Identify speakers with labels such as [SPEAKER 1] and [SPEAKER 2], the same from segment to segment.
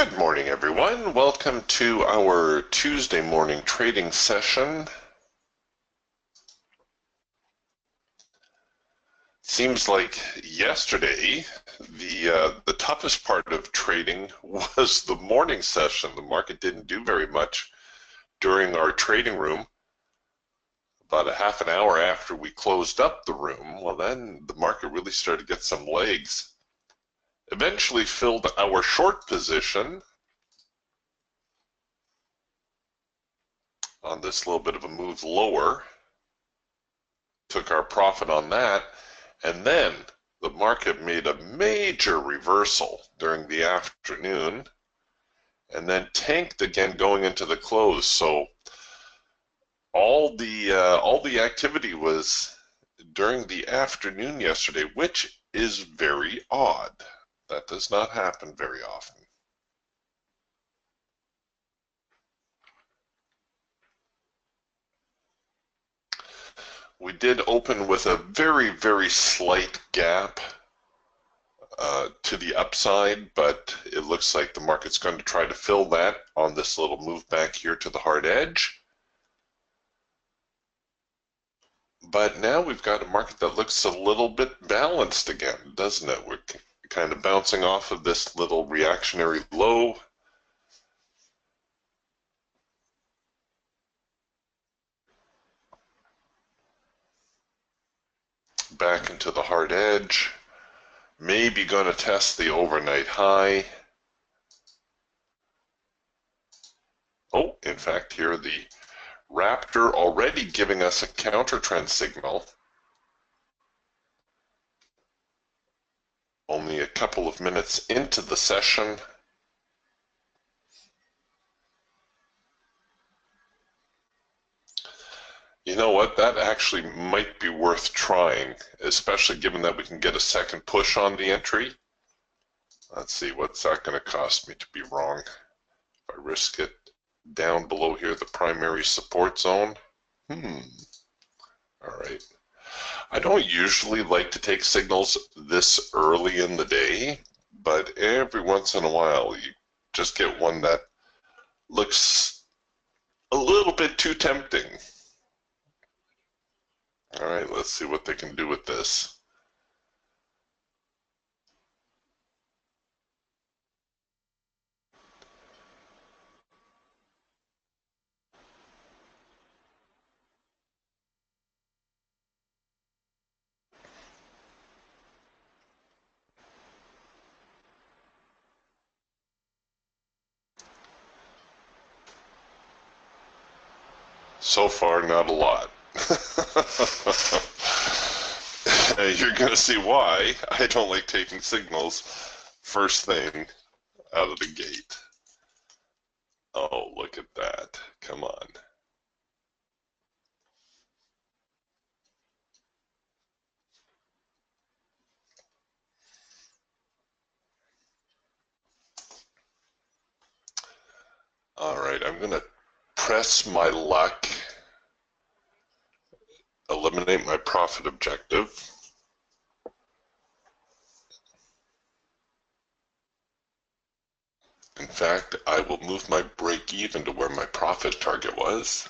[SPEAKER 1] Good morning, everyone. Welcome to our Tuesday morning trading session. Seems like yesterday, the toughest part of trading was the morning session. The market didn't do very much during our trading room. About a half an hour after we closed up the room, well, then the market really started to get some legs. Eventually filled our short position on this little bit of a move lower, took our profit on that, and then the market made a major reversal during the afternoon and then tanked again going into the close. So all the activity was during the afternoon yesterday, which is very odd. That does not happen very often. We did open with a very, very slight gap to the upside, but it looks like the market's going to try to fill that on this little move back here to the hard edge. But now we've got a market that looks a little bit balanced again, doesn't it? We're kind of bouncing off of this little reactionary low. Back into the hard edge. Maybe going to test the overnight high. Oh, in fact, here the Raptor already giving us a counter trend signal. Only a couple of minutes into the session. You know what, that actually might be worth trying, especially given that we can get a second push on the entry. Let's see, what's that going to cost me to be wrong? If I risk it down below here, the primary support zone. All right. I don't usually like to take signals this early in the day, but every once in a while you just get one that looks a little bit too tempting. All right, let's see what they can do with this. So far, not a lot. You're going to see why I don't like taking signals first thing out of the gate. Oh, look at that. Come on. All right, I'm going to press my luck, eliminate my profit objective. In fact, I will move my break even to where my profit target was.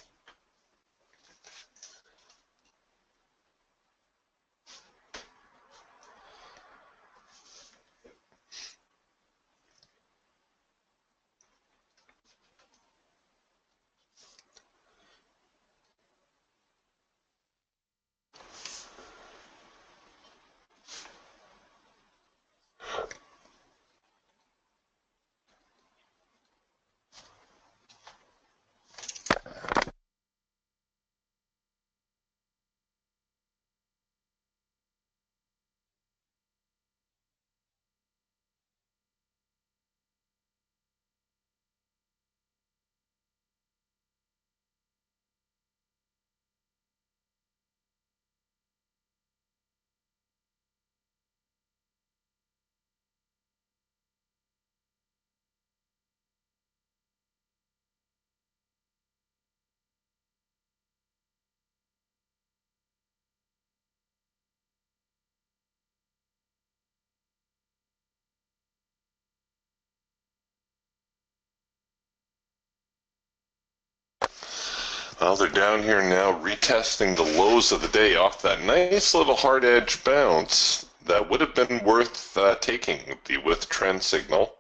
[SPEAKER 1] Well, they're down here now retesting the lows of the day off that nice little hard edge bounce that would have been worth taking the with trend signal,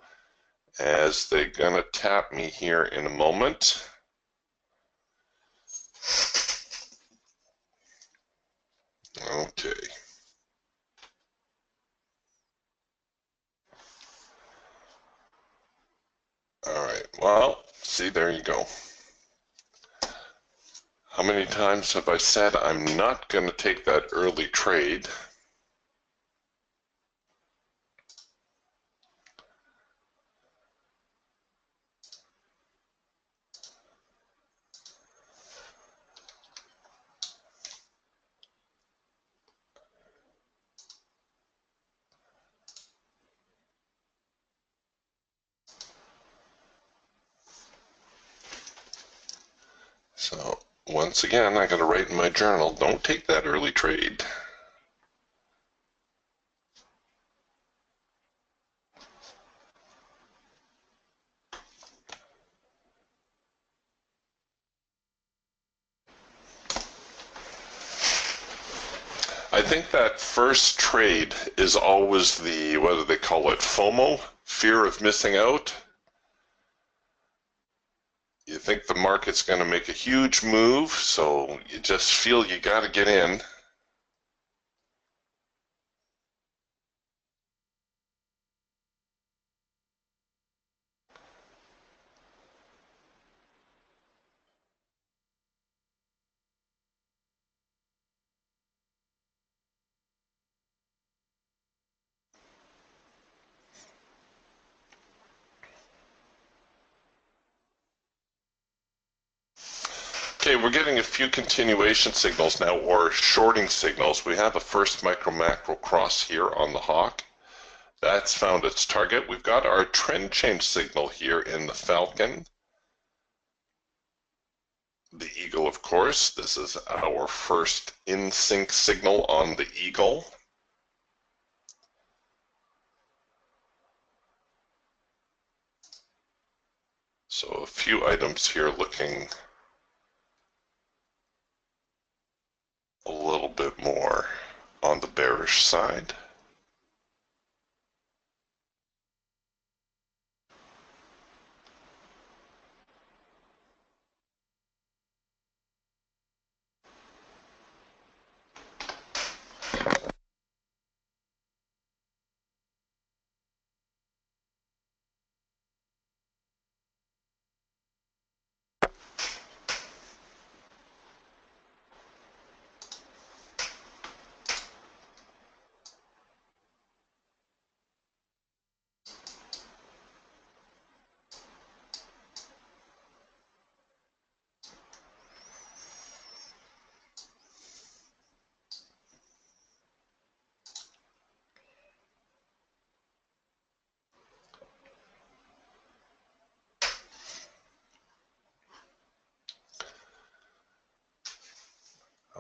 [SPEAKER 1] as they're going to tap me here in a moment. Okay. All right. Well, see, there you go. How many times have I said I'm not going to take that early trade? So once again, I got to write in my journal, don't take that early trade. I think that first trade is always the, what do they call it, FOMO, fear of missing out. You think the market's going to make a huge move, so you just feel you got to get in. Okay, we're getting a few continuation signals now, or shorting signals. We have a first micro macro cross here on the hawk. That's found its target. We've got our trend change signal here in the falcon. The eagle, of course. This is our first in sync signal on the eagle. So a few items here looking a little bit more on the bearish side.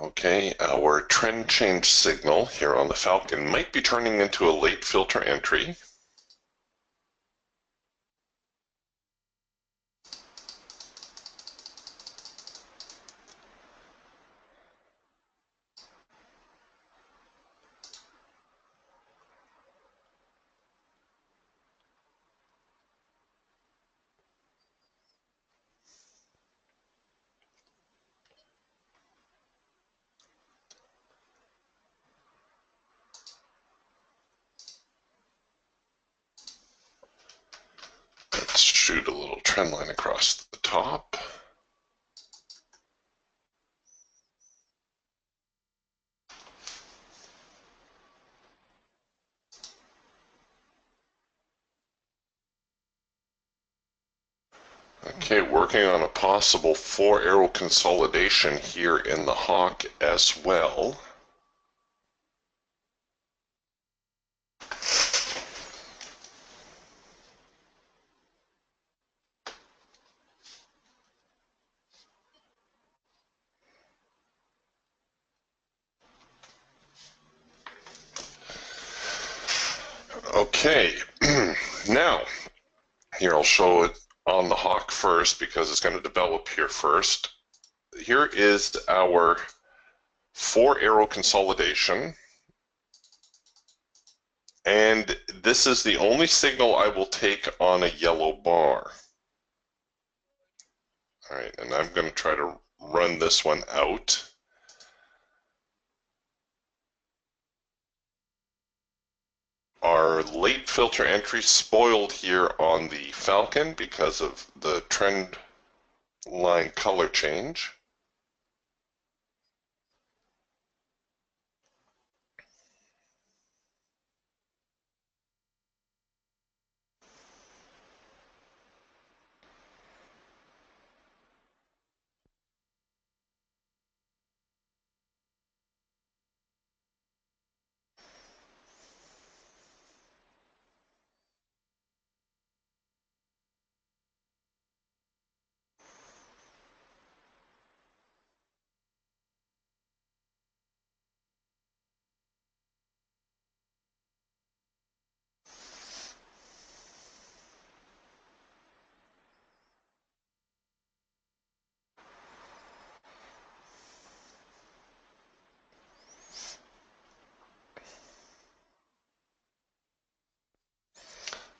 [SPEAKER 1] Okay, our trend change signal here on the falcon might be turning into a late filter entry. Let's shoot a little trend line across the top. Okay, working on a possible 4-arrow consolidation here in the hawk as well. Okay, now here I'll show it on the hawk first because it's going to develop here first. here is our 4-arrow consolidation. And this is the only signal I will take on a yellow bar. All right, and I'm going to try to run this one out. Our late filter entry spoiled here on the Falcon because of the trend line color change.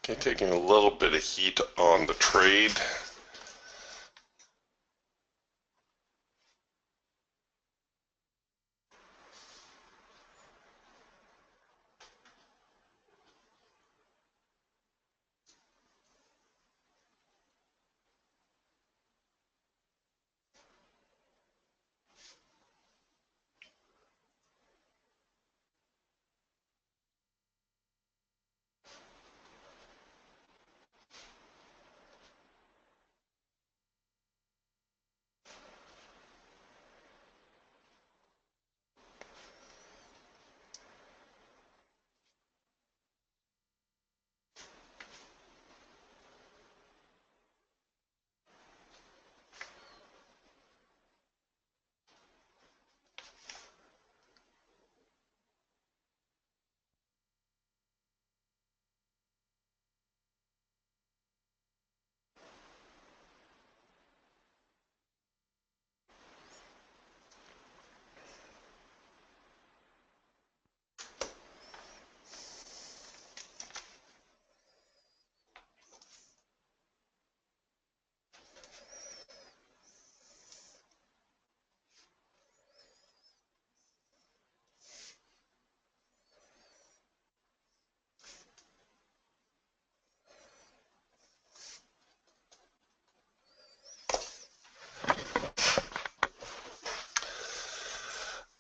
[SPEAKER 1] Okay, taking a little bit of heat on the trade.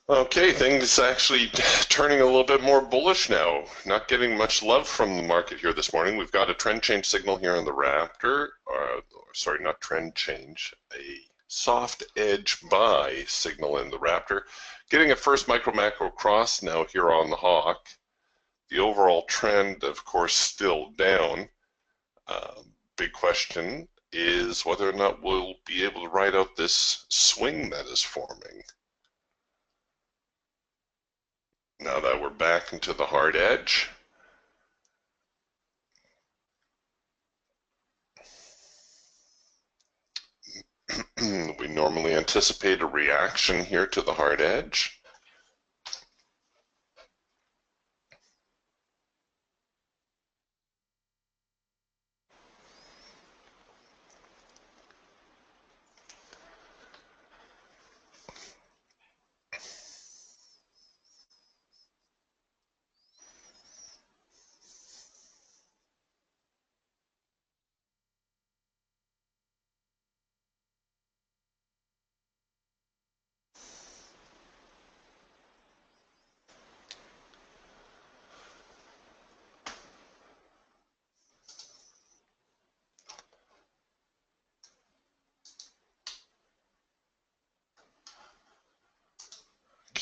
[SPEAKER 1] Okay, things actually turning a little bit more bullish now. Not getting much love from the market here this morning. We've got a trend change signal here on the Raptor. Sorry, not trend change. A soft edge buy signal in the Raptor. Getting a first micro macro cross now here on the Hawk. The overall trend, of course, still down. Big question is whether or not we'll be able to ride out this swing that is forming. Now that we're back into the hard edge, we normally anticipate a reaction here to the hard edge.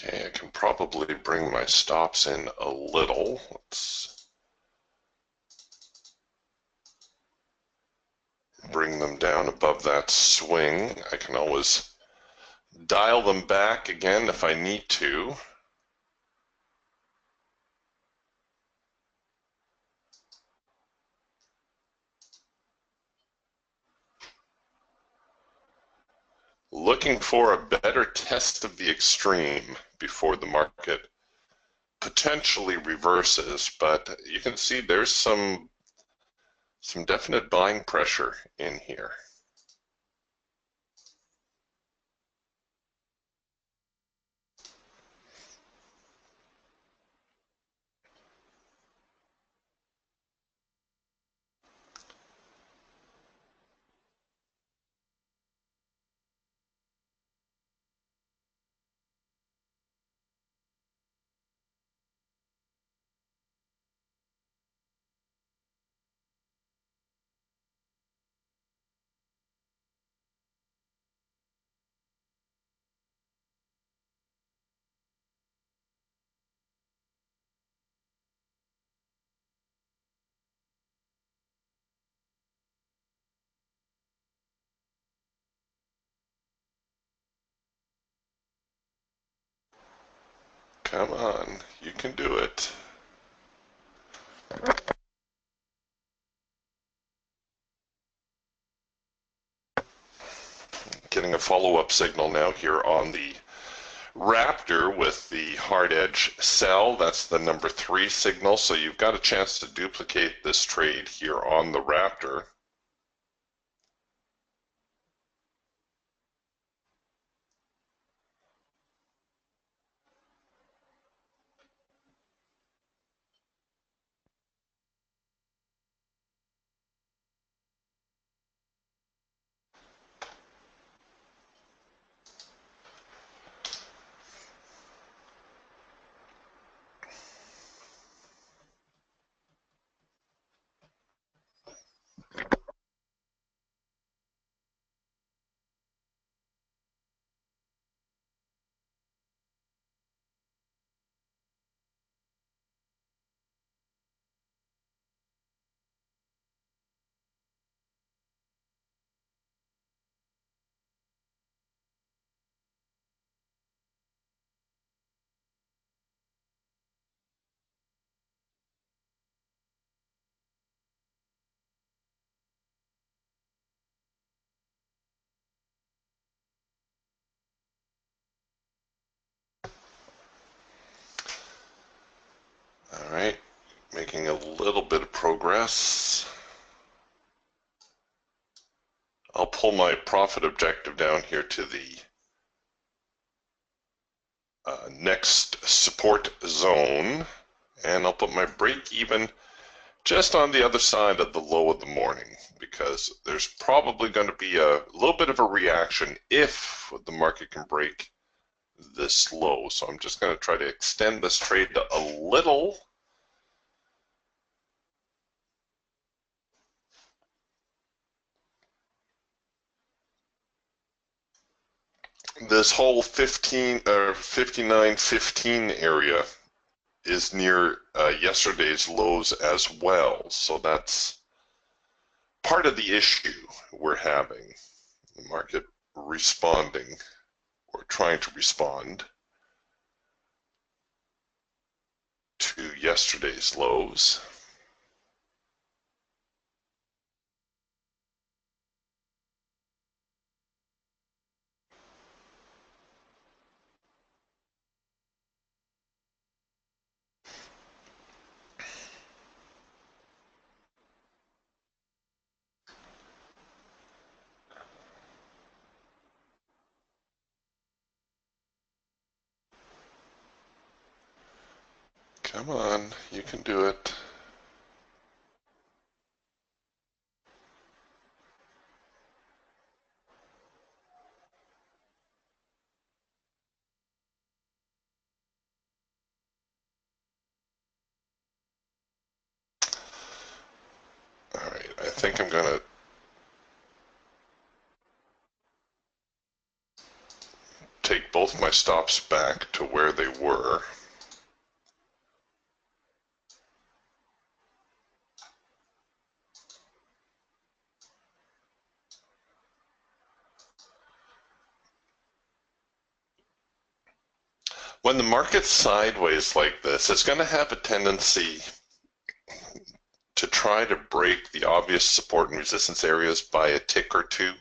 [SPEAKER 1] Okay, I can probably bring my stops in a little. Let's bring them down above that swing. I can always dial them back again if I need to. looking for a better test of the extreme before the market potentially reverses, but you can see there's some definite buying pressure in here. Come on, you can do it. Getting a follow-up signal now here on the Raptor with the hard edge sell. That's the number 3 signal, so you've got a chance to duplicate this trade here on the Raptor. All right, making a little bit of progress. I'll pull my profit objective down here to the next support zone, and I'll put my break even just on the other side of the low of the morning, because there's probably going to be a little bit of a reaction if the market can break this low. So I'm just going to try to extend this trade a little. This whole 59.15 area is near yesterday's lows as well. So that's part of the issue we're having. The market responding or trying to respond to yesterday's lows. Come on, you can do it. All right, I think I'm gonna take both my stops back to where they were. When the market's sideways like this, it's going to have a tendency to try to break the obvious support and resistance areas by a tick or two.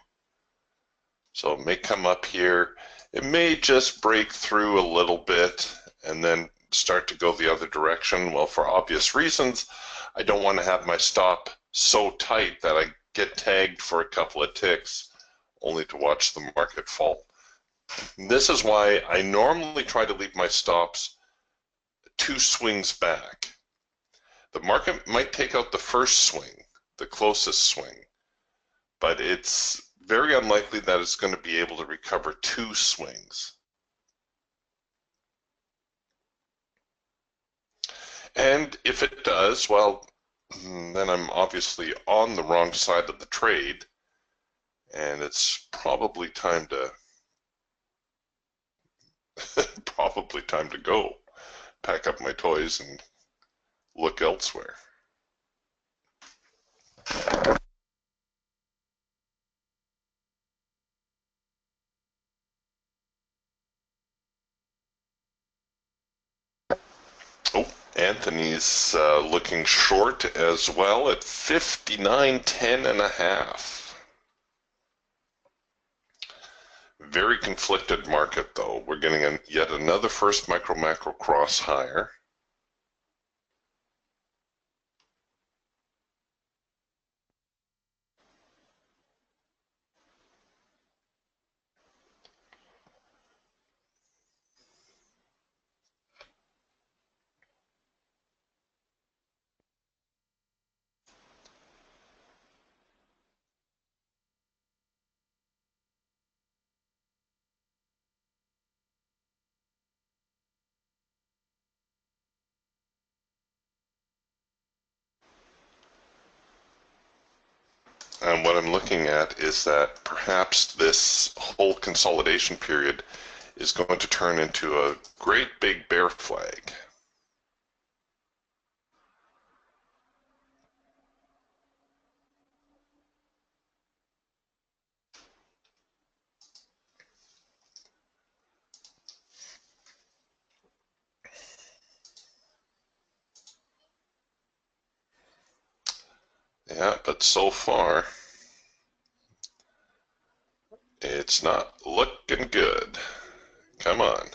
[SPEAKER 1] So it may come up here. It may just break through a little bit and then start to go the other direction. Well, for obvious reasons, I don't want to have my stop so tight that I get tagged for a couple of ticks only to watch the market fall. This is why I normally try to leave my stops 2 swings back. The market might take out the first swing, the closest swing, but it's very unlikely that it's going to be able to recover 2 swings. And if it does, well, then I'm obviously on the wrong side of the trade, and it's probably time to go, pack up my toys and look elsewhere. Oh, Anthony's looking short as well at 59.10.5. Very conflicted market though. We're getting yet another first micro-macro cross higher. And what I'm looking at is that perhaps this whole consolidation period is going to turn into a great big bear flag. Yeah, but so far, it's not looking good. Come on.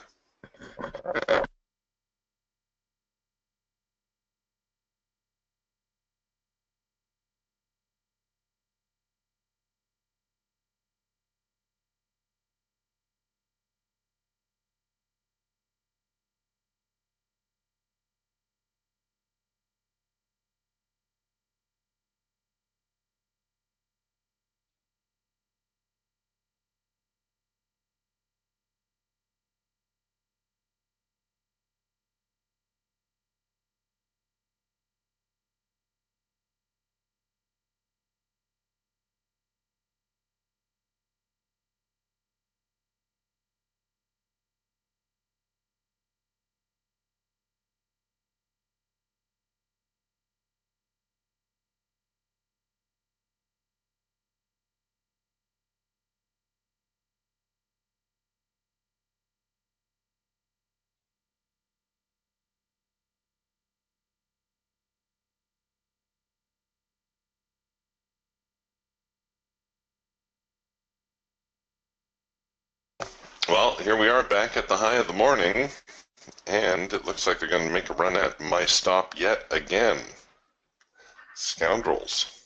[SPEAKER 1] Well, here we are back at the high of the morning, and it looks like they're going to make a run at my stop yet again. Scoundrels.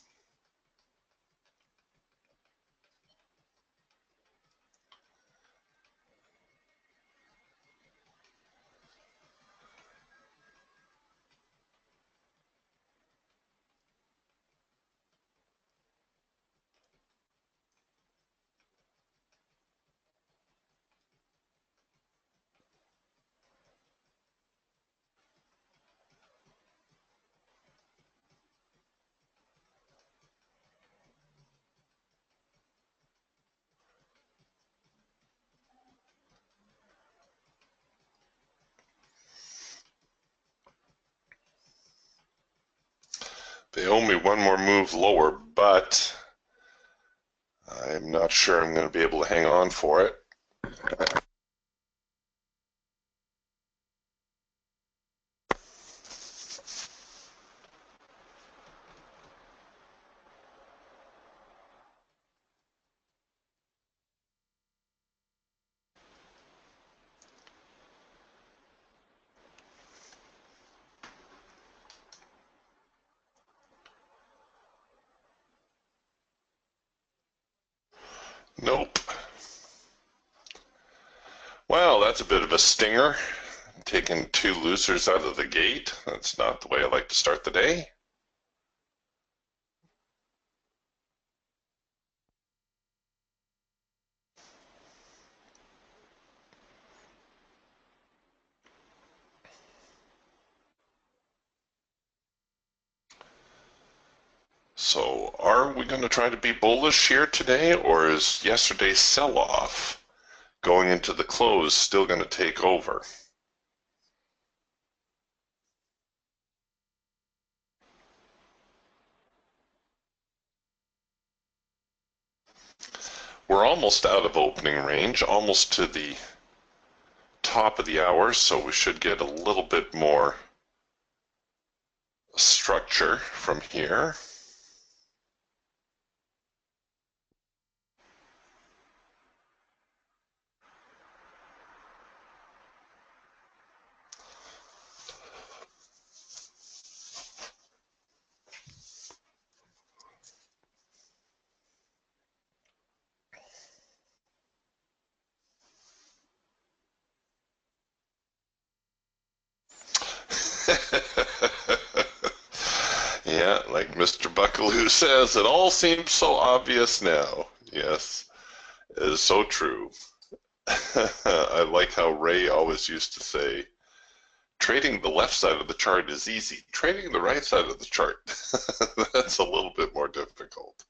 [SPEAKER 1] They owe me one more move lower, but I'm not sure I'm going to be able to hang on for it. Nope. Well, that's a bit of a stinger. Taking two losers out of the gate. That's not the way I like to start the day. So, are we going to try to be bullish here today, or is yesterday's sell-off going into the close still going to take over? We're almost out of opening range, almost to the top of the hour, so we should get a little bit more structure from here. Yeah, like Mr. Buckaloo says, it all seems so obvious now. Yes, it is so true. I like how Ray always used to say, trading the left side of the chart is easy. Trading the right side of the chart, that's a little bit more difficult.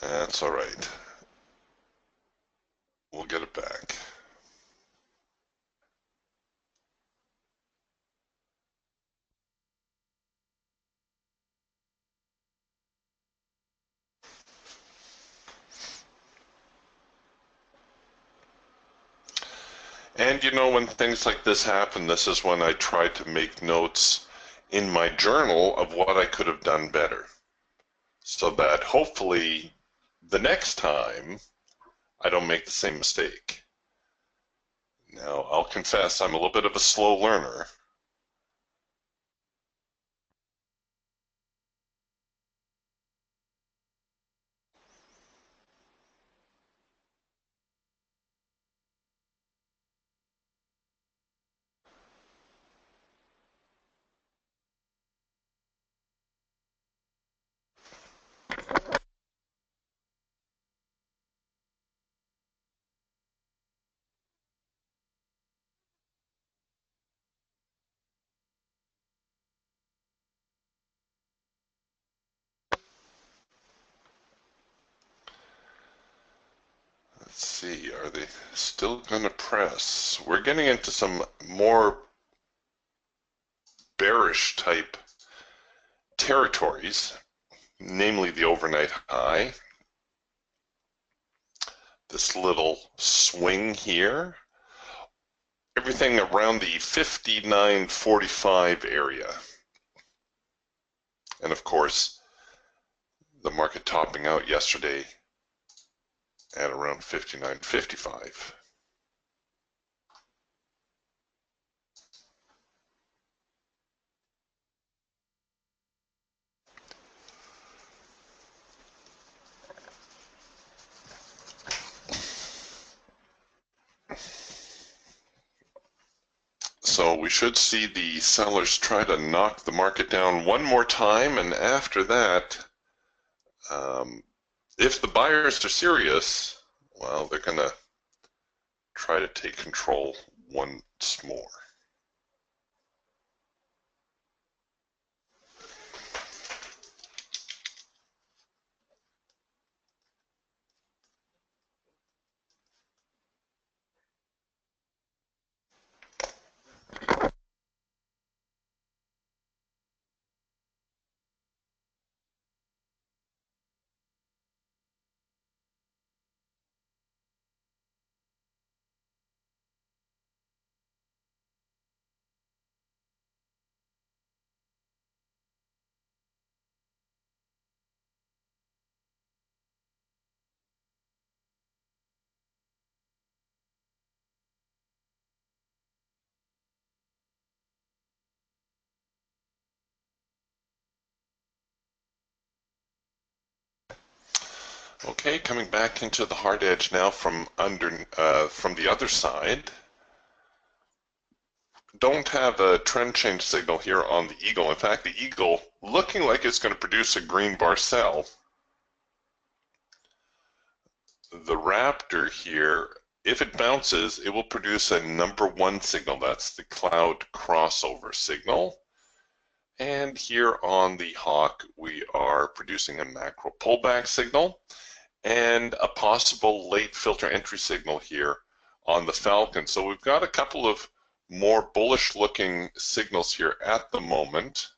[SPEAKER 1] That's all right. We'll get it back. And you know, when things like this happen, this is when I try to make notes in my journal of what I could have done better, so that hopefully the next time I don't make the same mistake. Now, I'll confess I'm a little bit of a slow learner. Let's see, are they still going to press? We're getting into some more bearish type territories, namely the overnight high. This little swing here. Everything around the 59.45 area. And of course, the market topping out yesterday at around 59.55. So we should see the sellers try to knock the market down one more time, and after that, if the buyers are serious, well, they're going to try to take control once more. Okay, coming back into the hard edge now from the other side. Don't have a trend change signal here on the eagle. In fact, the eagle looking like it's going to produce a green bar sell. The raptor here, if it bounces, it will produce a number one signal. That's the cloud crossover signal. And here on the hawk, we are producing a macro pullback signal and a possible late filter entry signal here on the falcon. So we've got a couple of more bullish looking signals here at the moment.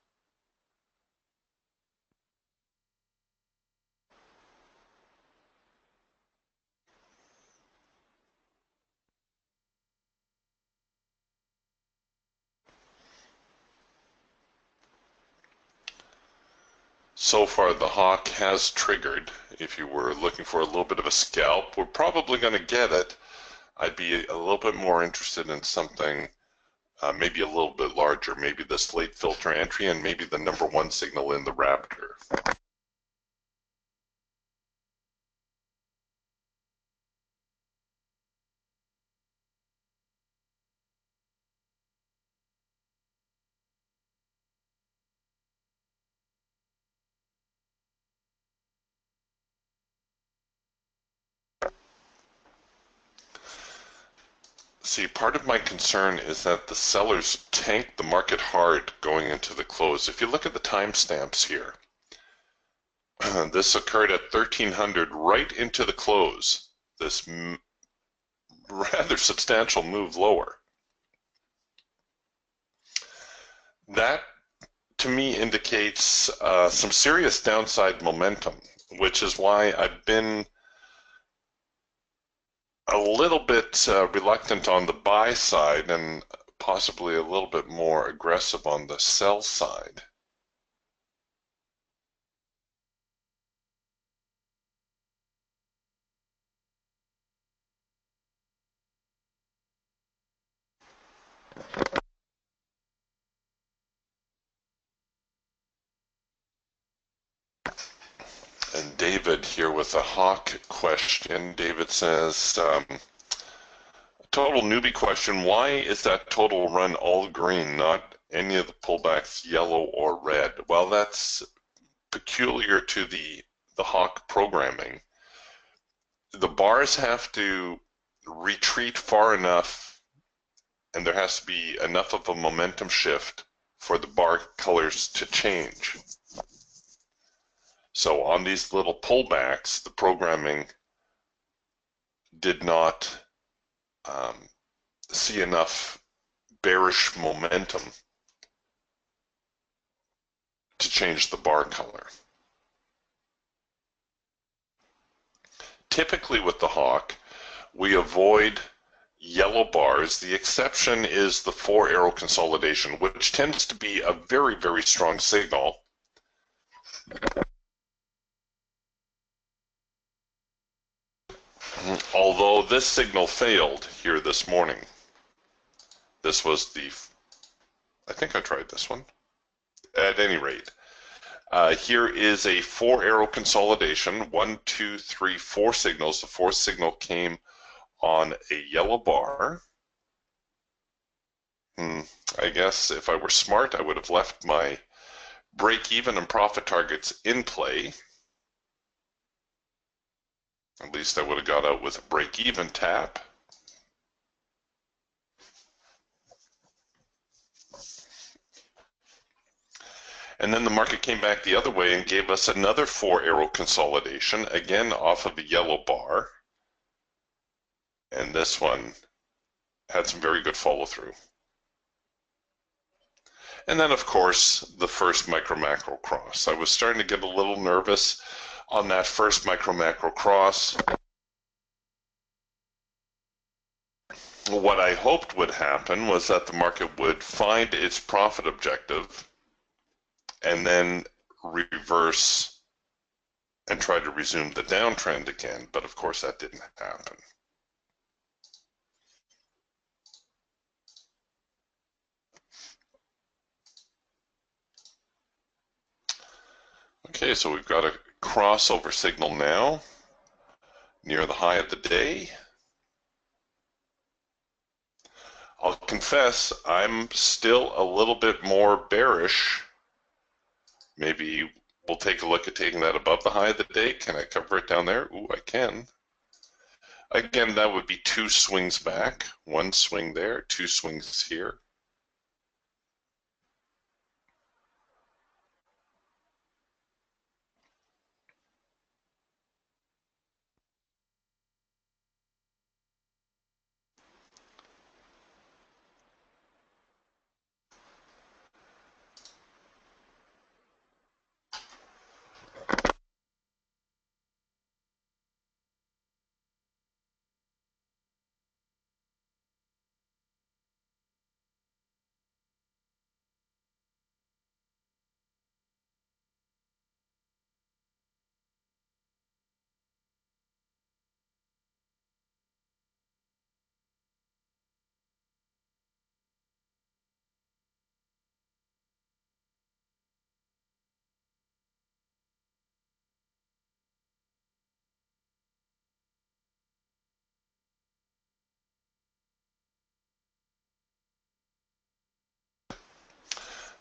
[SPEAKER 1] So far the hawk has triggered. If you were looking for a little bit of a scalp, we're probably going to get it. I'd be a little bit more interested in something maybe a little bit larger, maybe this late filter entry and maybe the number one signal in the raptor. See, part of my concern is that the sellers tanked the market hard going into the close. If you look at the timestamps here, this occurred at 1300 right into the close. This rather substantial move lower. That to me indicates some serious downside momentum, which is why I've been a little bit reluctant on the buy side and possibly a little bit more aggressive on the sell side. And David here with a hawk question. David says, total newbie question, why is that total run all green, not any of the pullbacks yellow or red? Well, that's peculiar to the hawk programming. The bars have to retreat far enough and there has to be enough of a momentum shift for the bar colors to change. So on these little pullbacks, the programming did not see enough bearish momentum to change the bar color. Typically with the hawk, we avoid yellow bars. The exception is the 4-arrow consolidation, which tends to be a very, very strong signal. Although this signal failed here this morning. This was I think I tried this one. At any rate, here is a 4-arrow consolidation. 1, 2, 3, 4 signals. The fourth signal came on a yellow bar. I guess if I were smart, I would have left my break-even and profit targets in play. At least I would have got out with a break-even tap. And then the market came back the other way and gave us another 4-arrow consolidation, again off of the yellow bar. And this one had some very good follow-through. And then, of course, the first micro-macro cross. I was starting to get a little nervous on that first micro-macro cross. What I hoped would happen was that the market would find its profit objective and then reverse and try to resume the downtrend again, but of course that didn't happen. Okay, so we've got a crossover signal now. near the high of the day. I'll confess, I'm still a little bit more bearish. Maybe we'll take a look at taking that above the high of the day. Can I cover it down there? Ooh, I can. Again, that would be two swings back. One swing there, two swings here.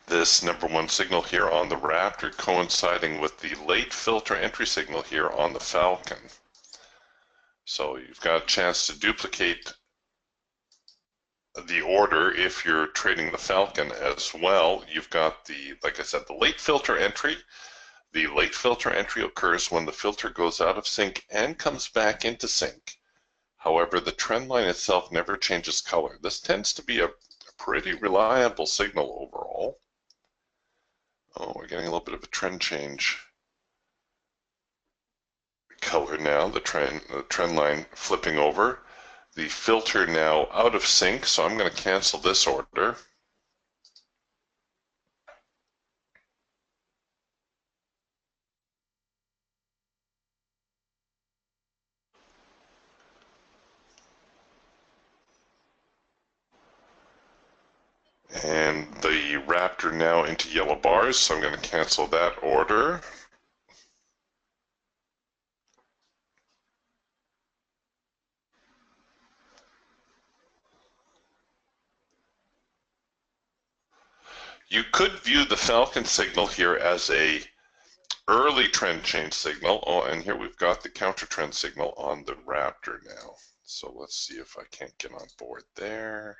[SPEAKER 1] This number one signal here on the Raptor coinciding with the late filter entry signal here on the Falcon. So you've got a chance to duplicate the order if you're trading the Falcon as well. You've got the, like I said, the late filter entry. The late filter entry occurs when the filter goes out of sync and comes back into sync. However, the trend line itself never changes color. This tends to be a pretty reliable signal overall. Oh, we're getting a little bit of a trend change. Color now, the trend line flipping over. The filter now out of sync, so I'm going to cancel this order. And the Raptor now into yellow bars, so I'm going to cancel that order. You could view the Falcon signal here as a early trend change signal. Oh, and here we've got the counter trend signal on the Raptor now. So let's see if I can't get on board there.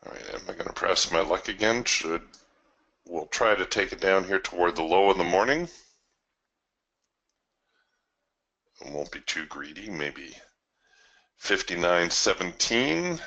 [SPEAKER 1] All right, am I going to press my luck again? We'll try to take it down here toward the low in the morning. It won't be too greedy, maybe 59.17.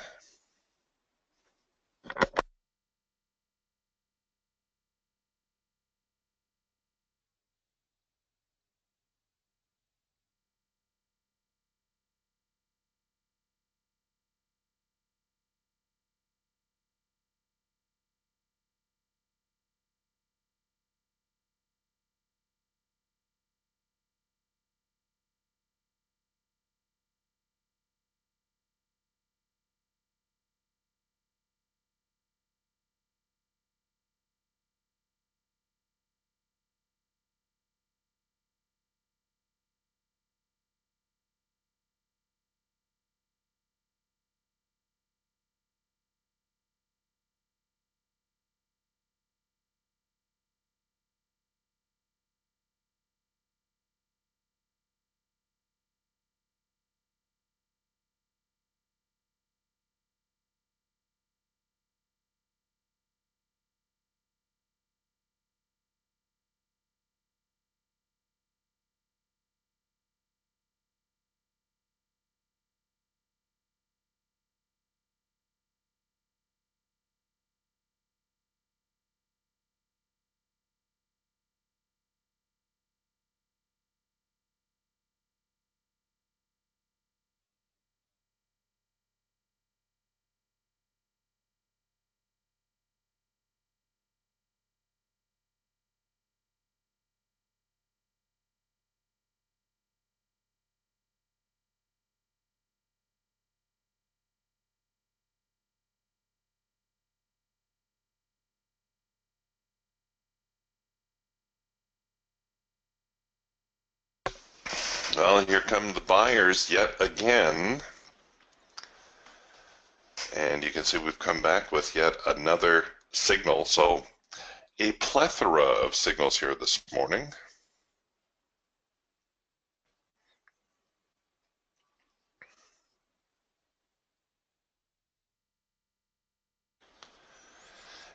[SPEAKER 1] Well, here come the buyers yet again. And you can see we've come back with yet another signal. So a plethora of signals here this morning.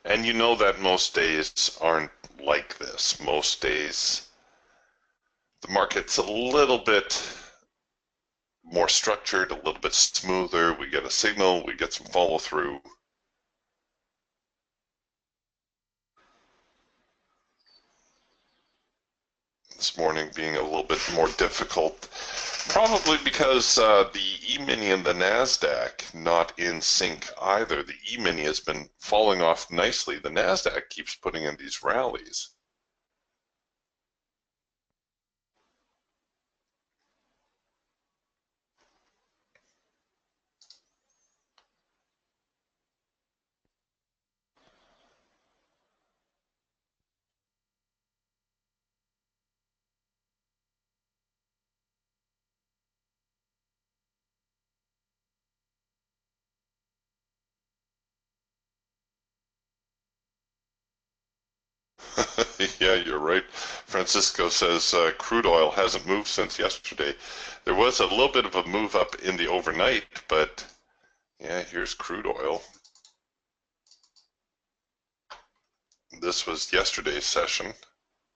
[SPEAKER 1] And you know that most days aren't like this. Most days the market's a little bit more structured, a little bit smoother. We get a signal, we get some follow through. This morning being a little bit more difficult, probably because the E-mini and the NASDAQ not in sync either. The E-mini has been falling off nicely. The NASDAQ keeps putting in these rallies. Yeah, you're right. Francisco says crude oil hasn't moved since yesterday. There was a little bit of a move up in the overnight, but yeah, here's crude oil. This was yesterday's session,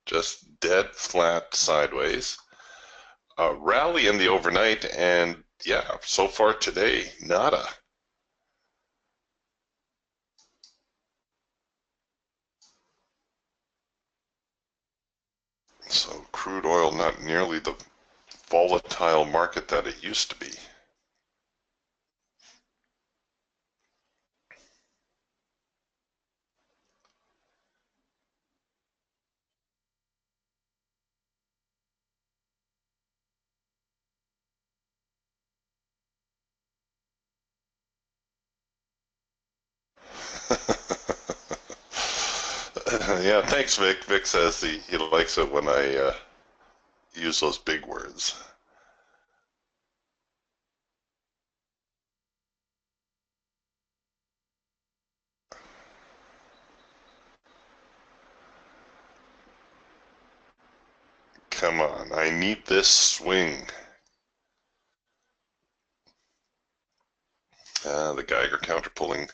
[SPEAKER 1] just dead flat sideways. A rally in the overnight, and yeah, so far today, nada. So crude oil not nearly the volatile market that it used to be. Yeah, thanks, Vic. Vic says he likes it when I use those big words. Come on, I need this swing. The Geiger counter pulling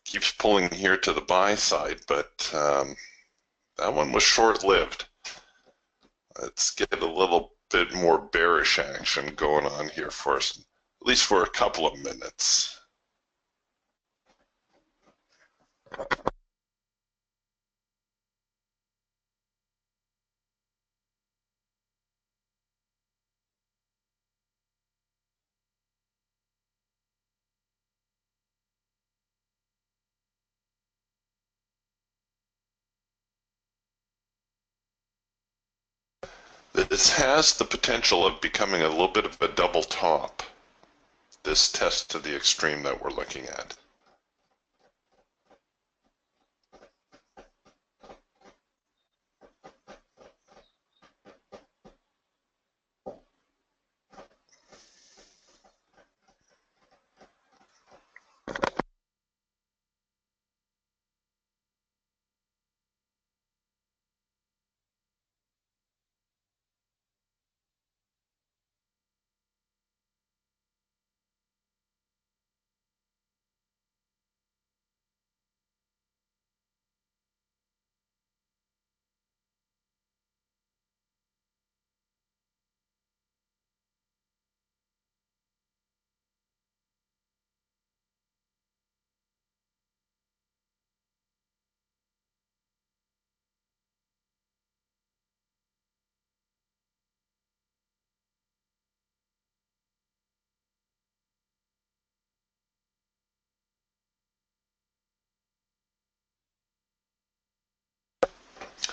[SPEAKER 1] keeps pulling here to the buy side, but that one was short-lived. Let's get a little bit more bearish action going on here for us, at least for a couple of minutes. This has the potential of becoming a little bit of a double top, this test to the extreme that we're looking at.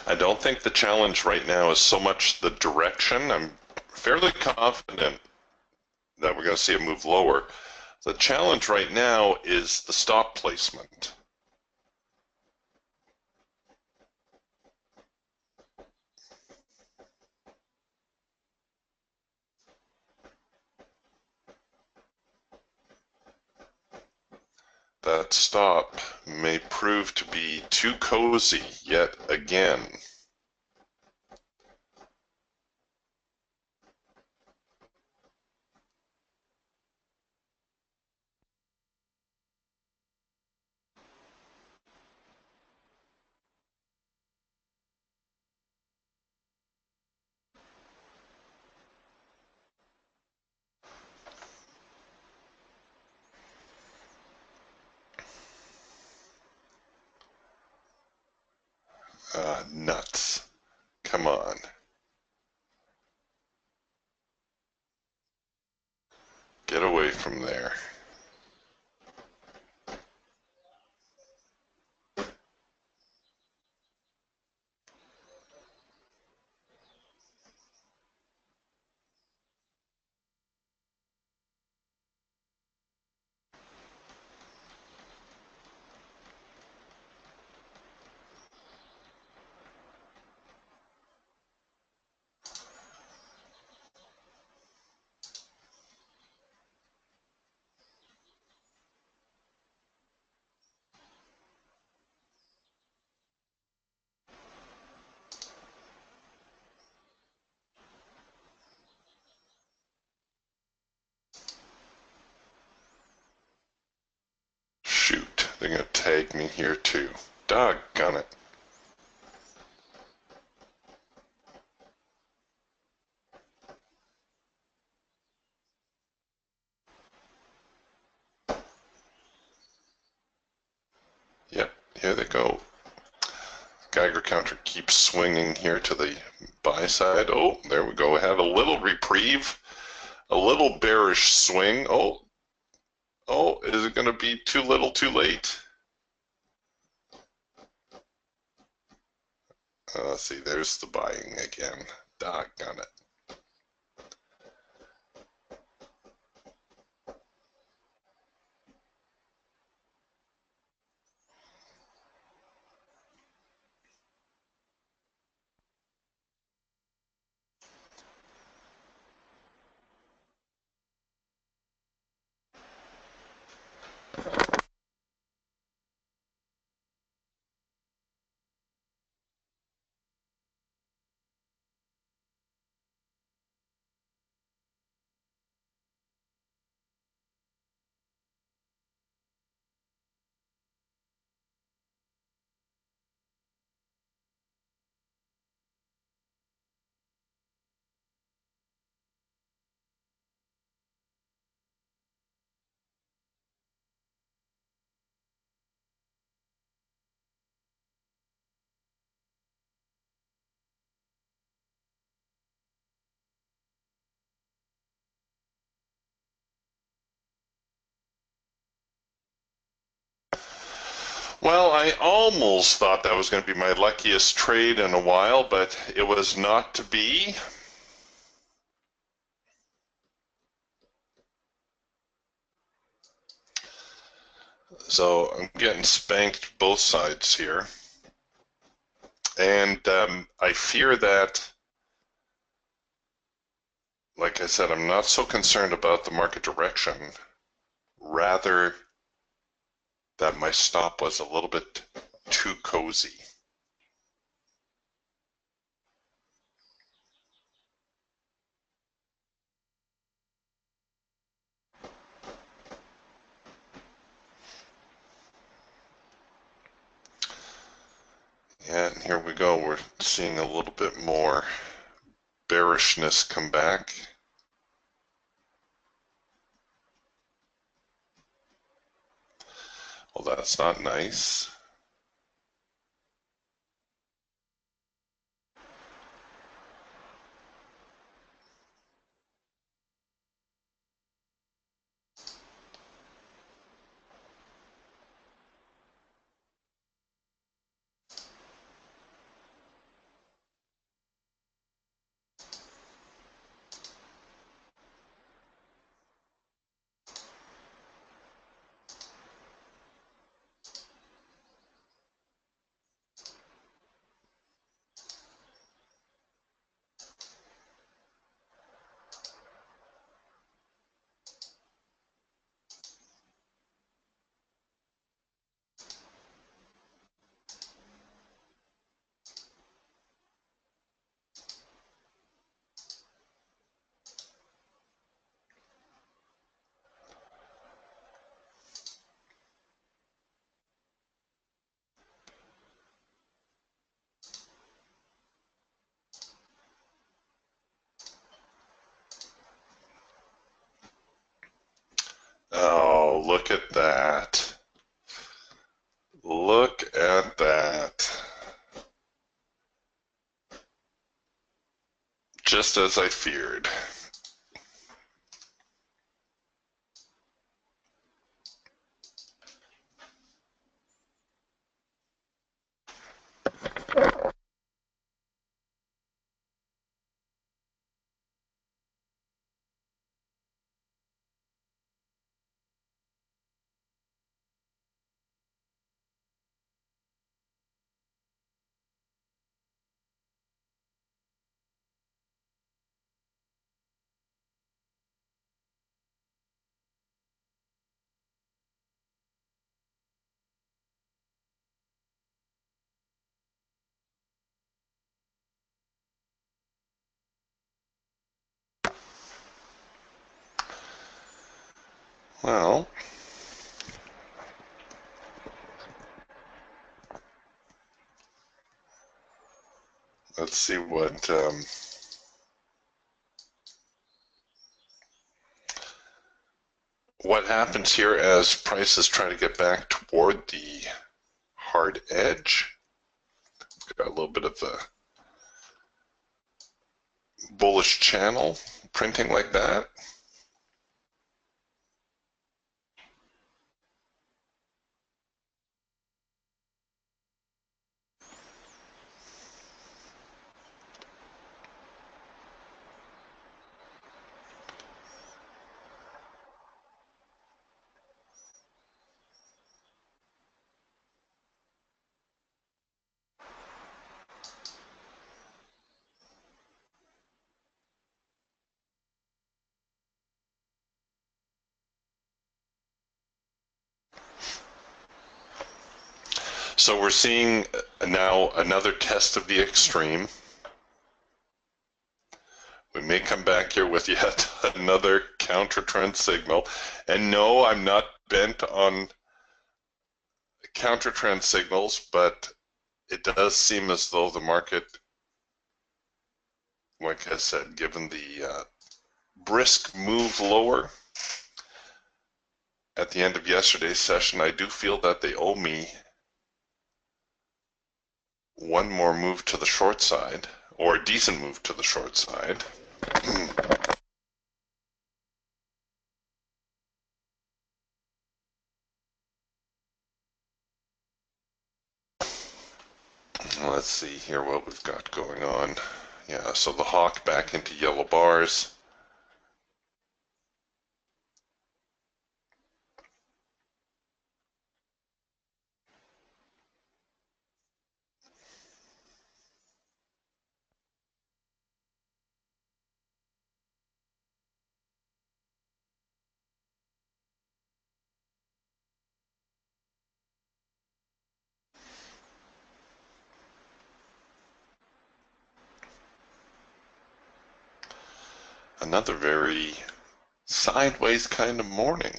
[SPEAKER 1] I don't think the challenge right now is so much the direction. I'm fairly confident that we're going to see a move lower. The challenge right now is the stop placement. That stop may prove to be too cozy yet again. Nuts. Come on. Get away from there. Shoot, they're going to tag me here too. Doggone it. Yep, here they go. Geiger counter keeps swinging here to the buy side. Oh, there we go. Had a little reprieve, a little bearish swing. Oh, is it going to be too little too late? See, there's the buying again. Doggone it. Well, I almost thought that was going to be my luckiest trade in a while, but it was not to be. So I'm getting spanked both sides here. And I fear that, like I said, I'm not so concerned about the market direction, rather that my stop was a little bit too cozy. And here we go, we're seeing a little bit more bearishness come back. Well, that's not nice. look at that. Look at that. Just as I feared. Well, let's see what happens here as prices try to get back toward the hard edge. Got a little bit of a bullish channel printing like that. So we're seeing now another test of the extreme. We may come back here with yet another counter-trend signal. And no, I'm not bent on counter-trend signals, but it does seem as though the market, like I said, given the brisk move lower at the end of yesterday's session, I do feel that they owe me one more move to the short side, or a decent move to the short side. Let's see here what we've got going on. Yeah, so the hawk back into yellow bars. Another very sideways kind of morning.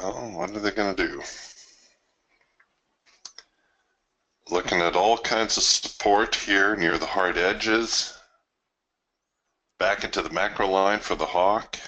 [SPEAKER 1] Well, what are they going to do? Looking at all kinds of support here near the hard edges. Back into the macro line for the hawk.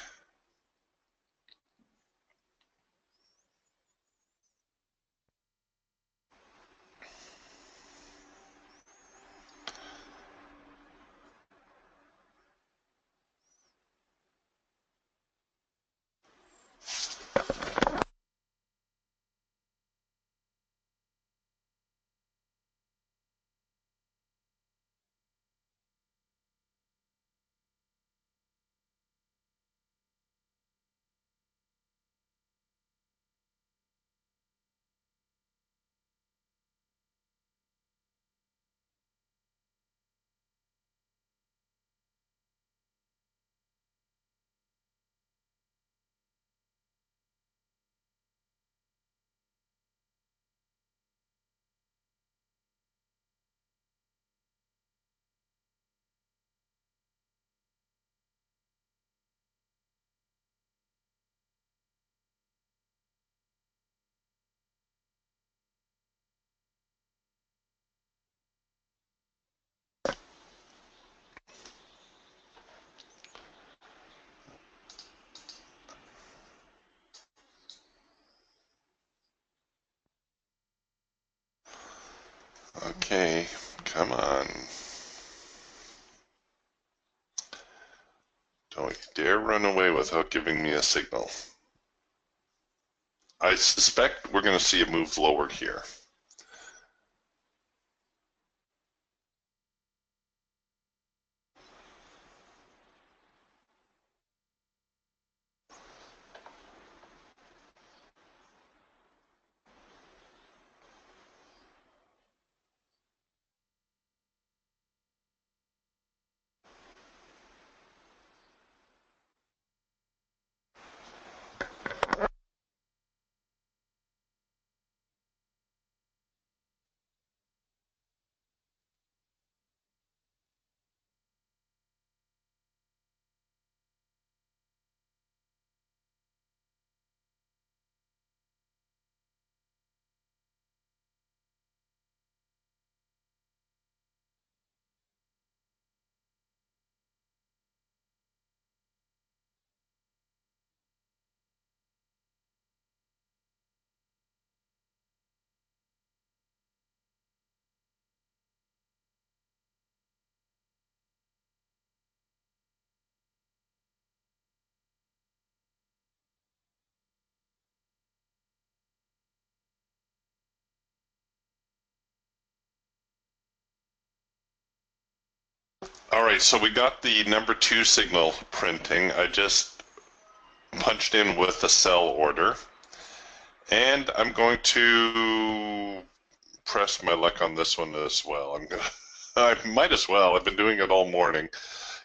[SPEAKER 1] Okay, come on. Don't you dare run away without giving me a signal. I suspect we're going to see a move lower here. All right, so we got the number 2 signal printing. I just punched in with a sell order. And I'm going to press my luck on this one as well. I might as well. I've been doing it all morning,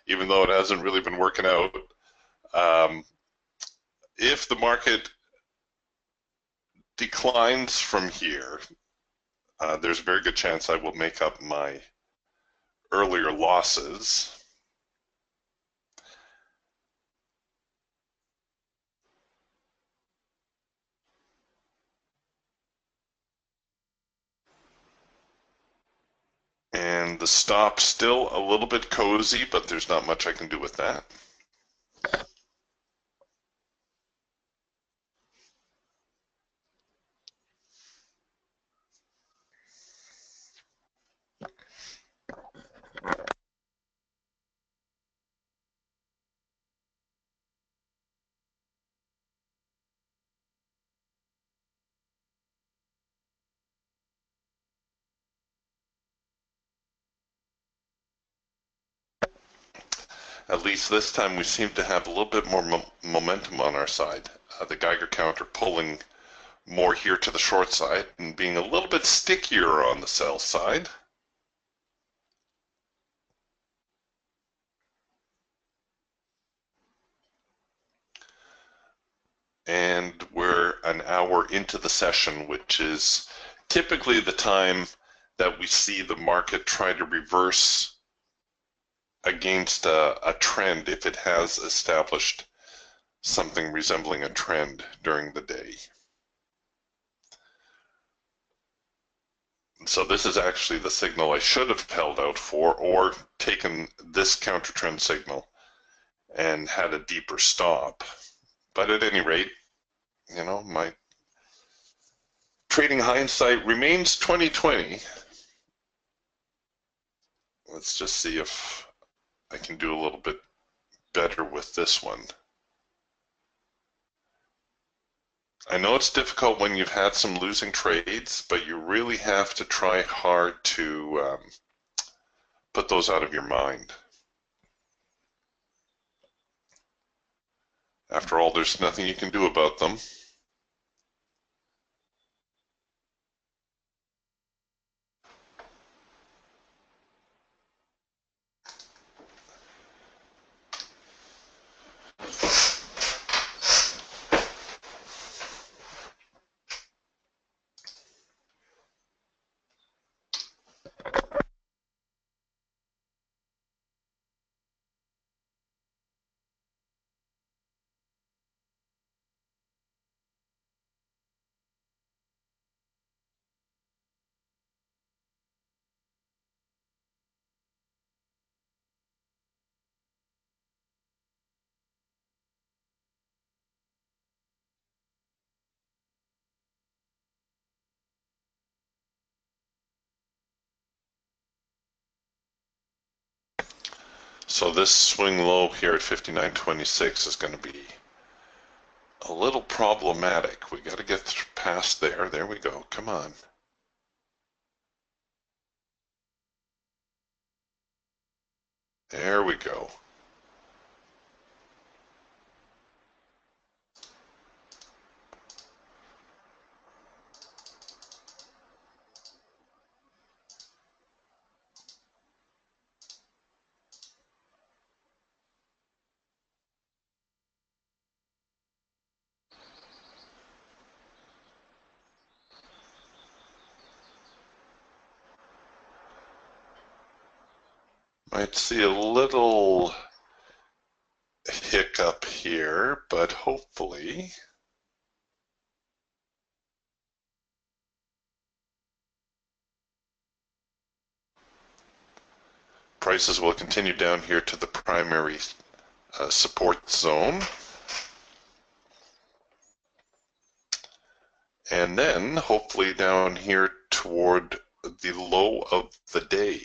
[SPEAKER 1] even though it hasn't really been working out. If the market declines from here, there's a very good chance I will make up my earlier losses. And the stop still a little bit cozy, but there's not much I can do with that. At least this time we seem to have a little bit more momentum on our side. The Geiger counter pulling more here to the short side and being a little bit stickier on the sell side. And we're an hour into the session, which is typically the time that we see the market try to reverse against a trend if it has established something resembling a trend during the day. So this is actually the signal I should have held out for, or taken this counter trend signal and had a deeper stop. But at any rate, my trading hindsight remains 2020. Let's just see if I can do a little bit better with this one. I know it's difficult when you've had some losing trades, but you really have to try hard to put those out of your mind. After all, there's nothing you can do about them. So this swing low here at 59.26 is going to be a little problematic. We got to get past there. There we go. Come on. There we go. Might see a little hiccup here, but hopefully prices will continue down here to the primary support zone. And then hopefully down here toward the low of the day.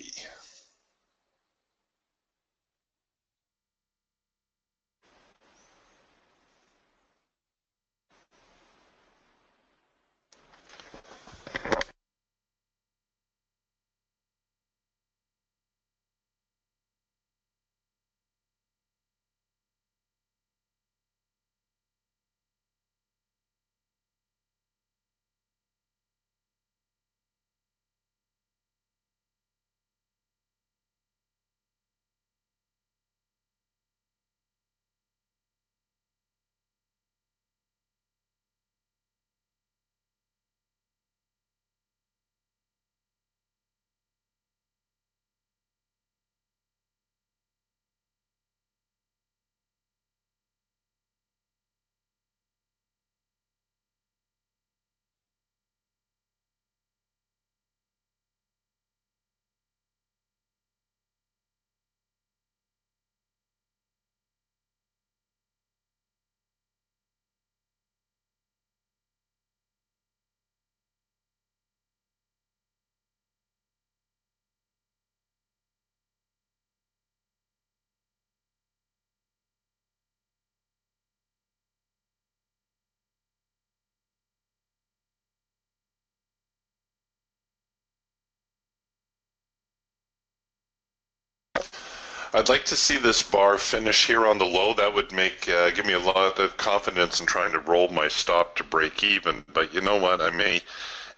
[SPEAKER 1] I'd like to see this bar finish here on the low. That would give me a lot of confidence in trying to roll my stop to break even. But you know what? I may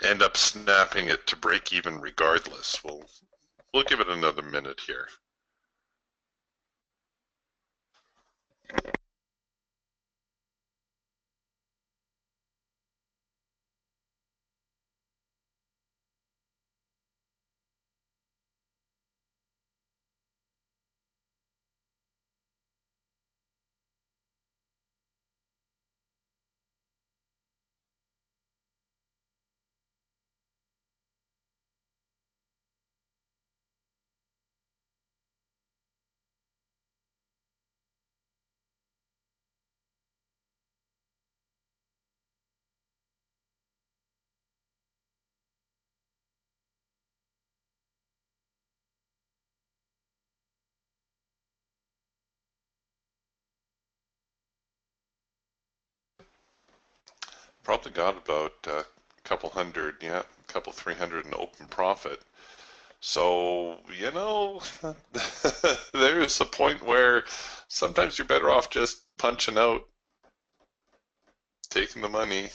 [SPEAKER 1] end up snapping it to break even regardless. We'll give it another minute here. Probably got about a couple hundred, yeah, a couple 300 in open profit. So, there's a point where sometimes you're better off just punching out, taking the money.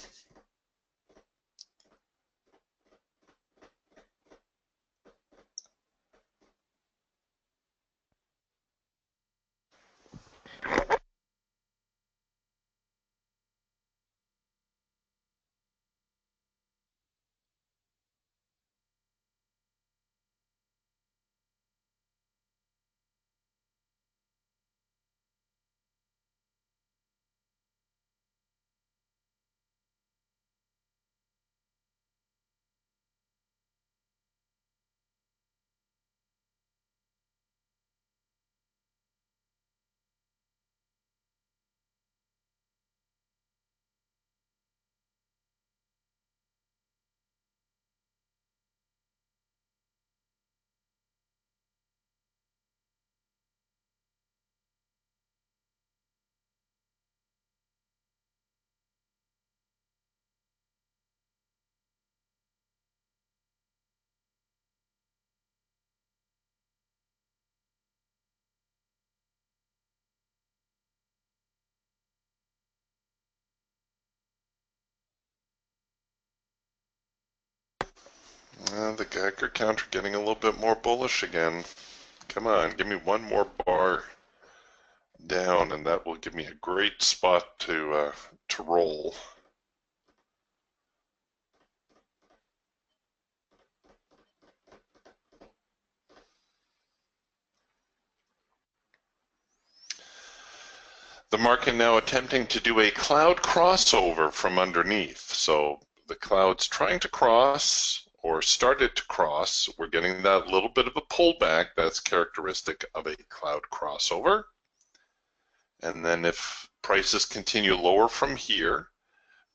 [SPEAKER 1] The Geiger counter getting a little bit more bullish again. Come on, give me one more bar down, and that will give me a great spot to roll. The market now attempting to do a cloud crossover from underneath. So the cloud's trying to cross or started to cross. We're getting that little bit of a pullback that's characteristic of a cloud crossover. And then if prices continue lower from here,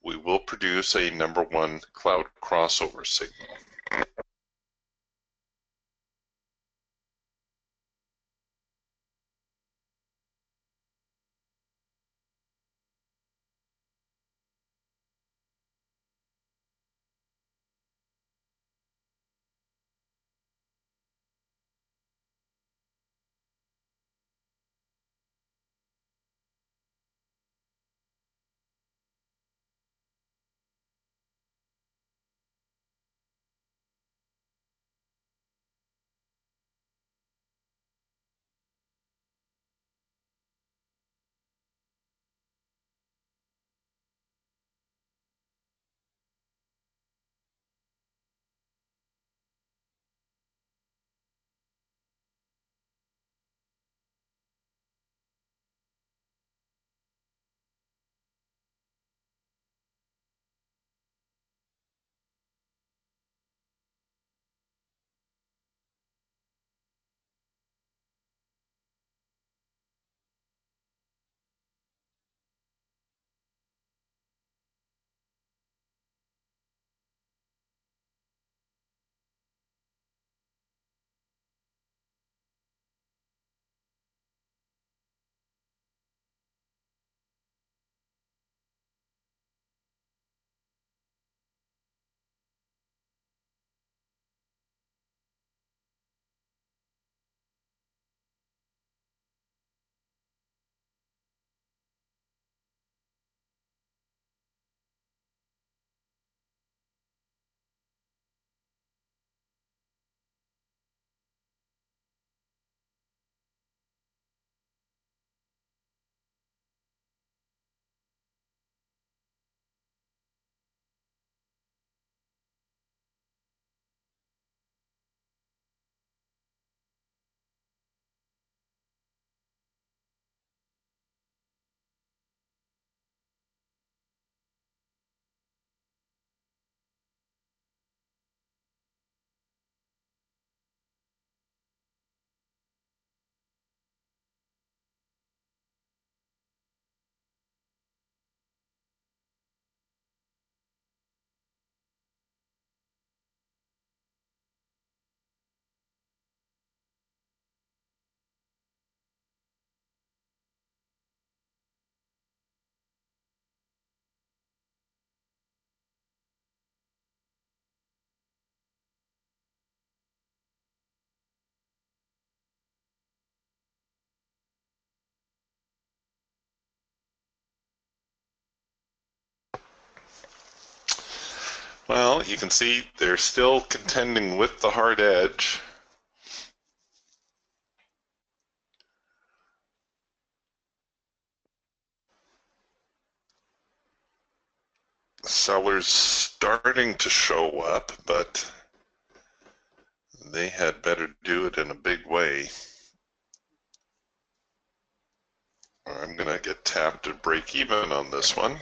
[SPEAKER 1] we will produce a number one cloud crossover signal. Well, you can see they're still contending with the hard edge. Sellers starting to show up, but they had better do it in a big way. I'm going to get tapped at break even on this one.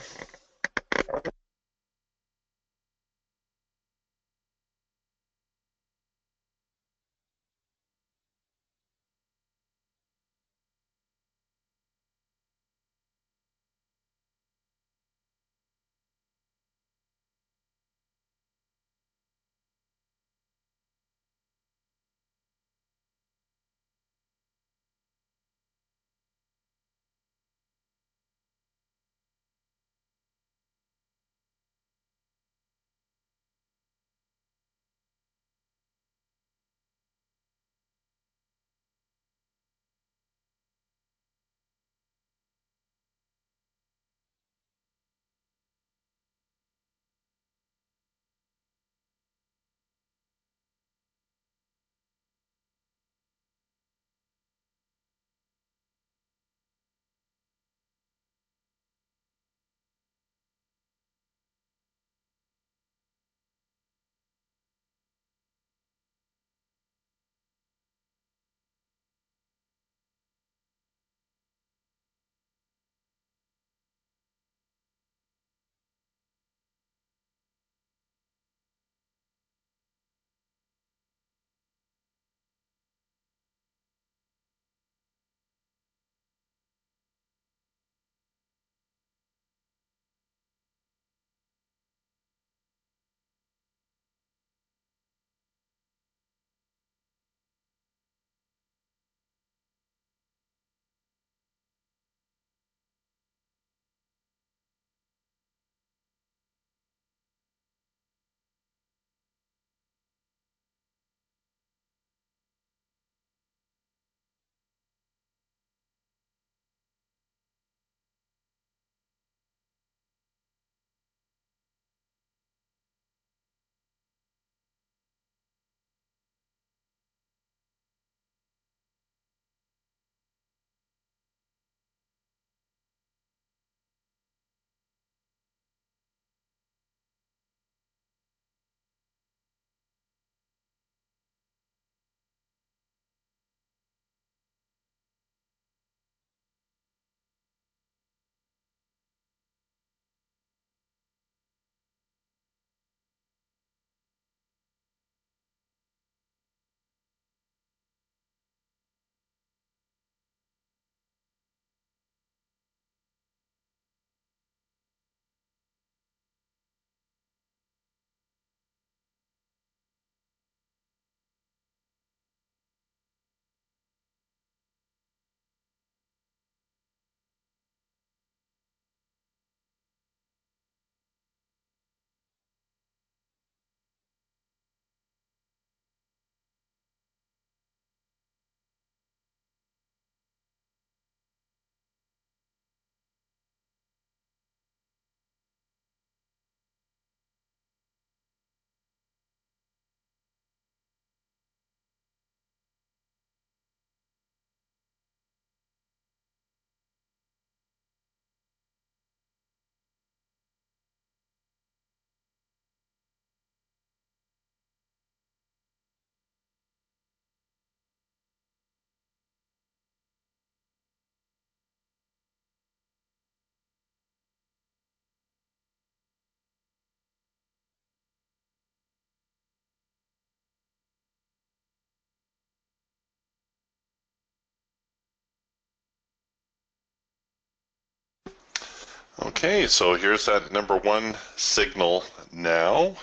[SPEAKER 1] Okay, so here's that number one signal now.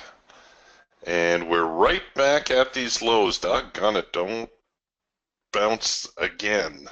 [SPEAKER 1] And we're right back at these lows. Doggone it, don't bounce again.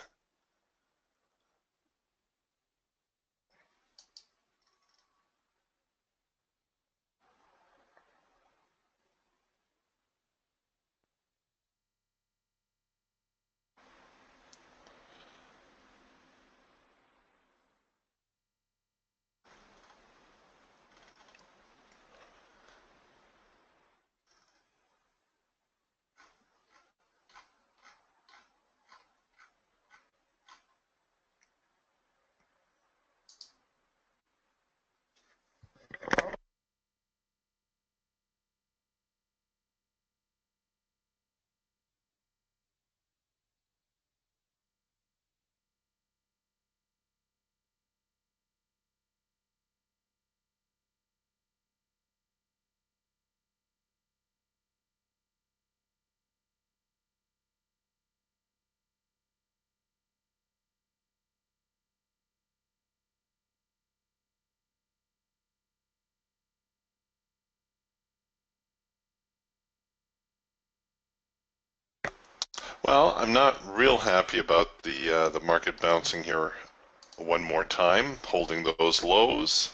[SPEAKER 1] Well, I'm not real happy about the market bouncing here one more time, holding those lows.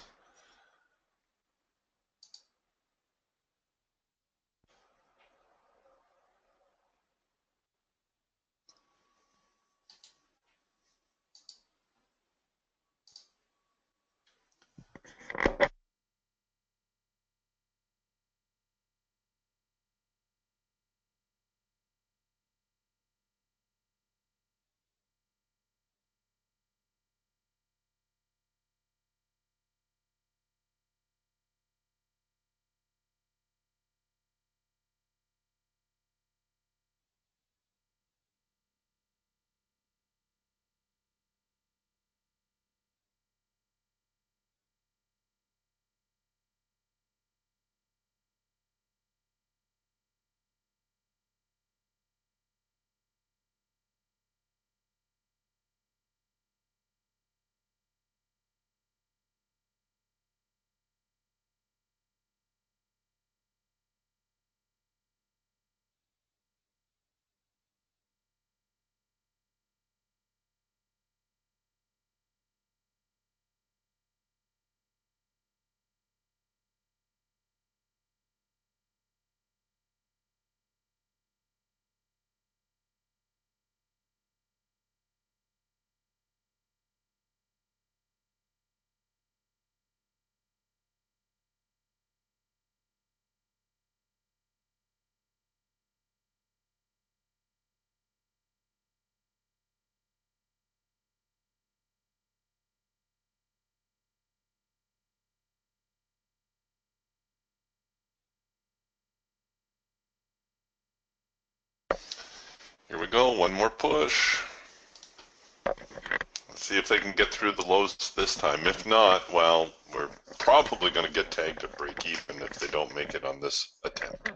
[SPEAKER 1] Here we go, one more push. Let's see if they can get through the lows this time. If not, well, we're probably going to get tagged at break even if they don't make it on this attempt.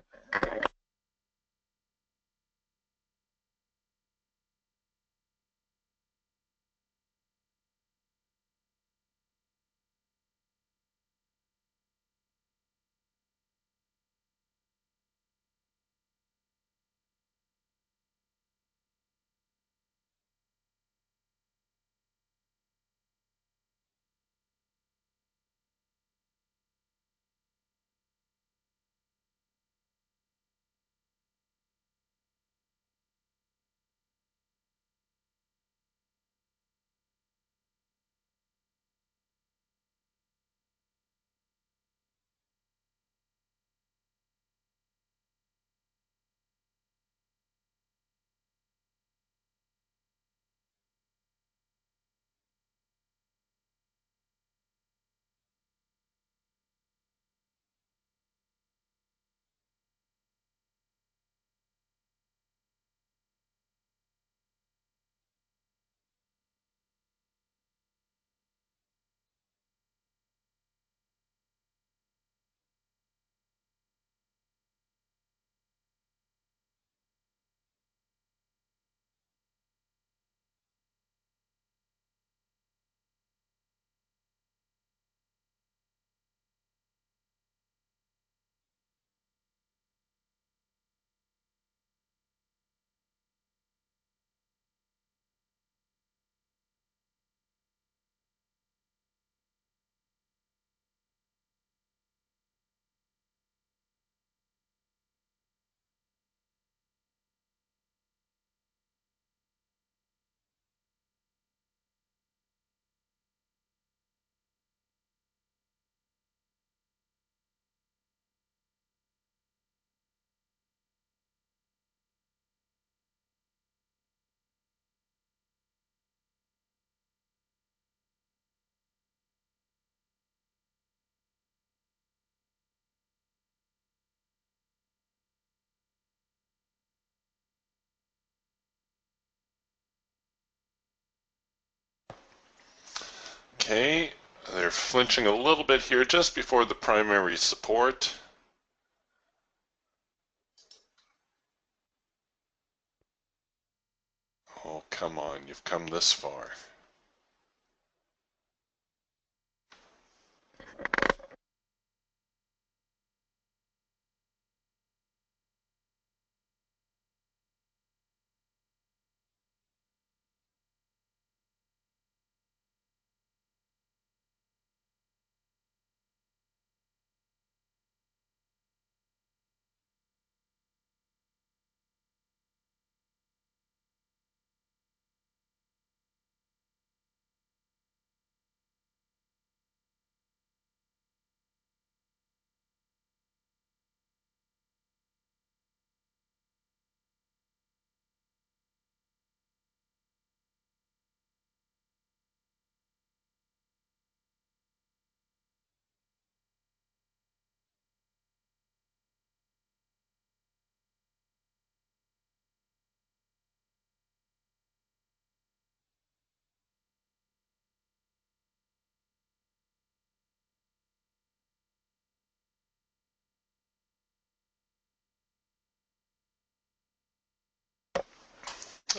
[SPEAKER 1] Okay, they're flinching a little bit here just before the primary support. Oh, come on, you've come this far.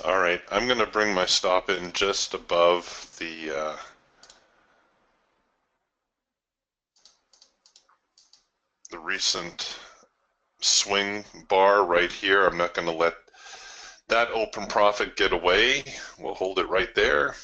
[SPEAKER 1] All right, I'm going to bring my stop in just above the recent swing bar right here. I'm not going to let that open profit get away. We'll hold it right there.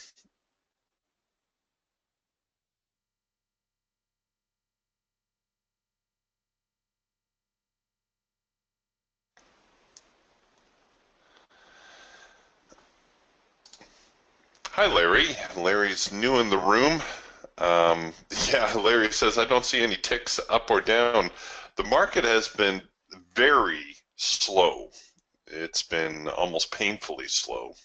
[SPEAKER 1] Hi, Larry. Larry's new in the room. Yeah, Larry says, I don't see any ticks up or down. The market has been very slow. It's been almost painfully slow.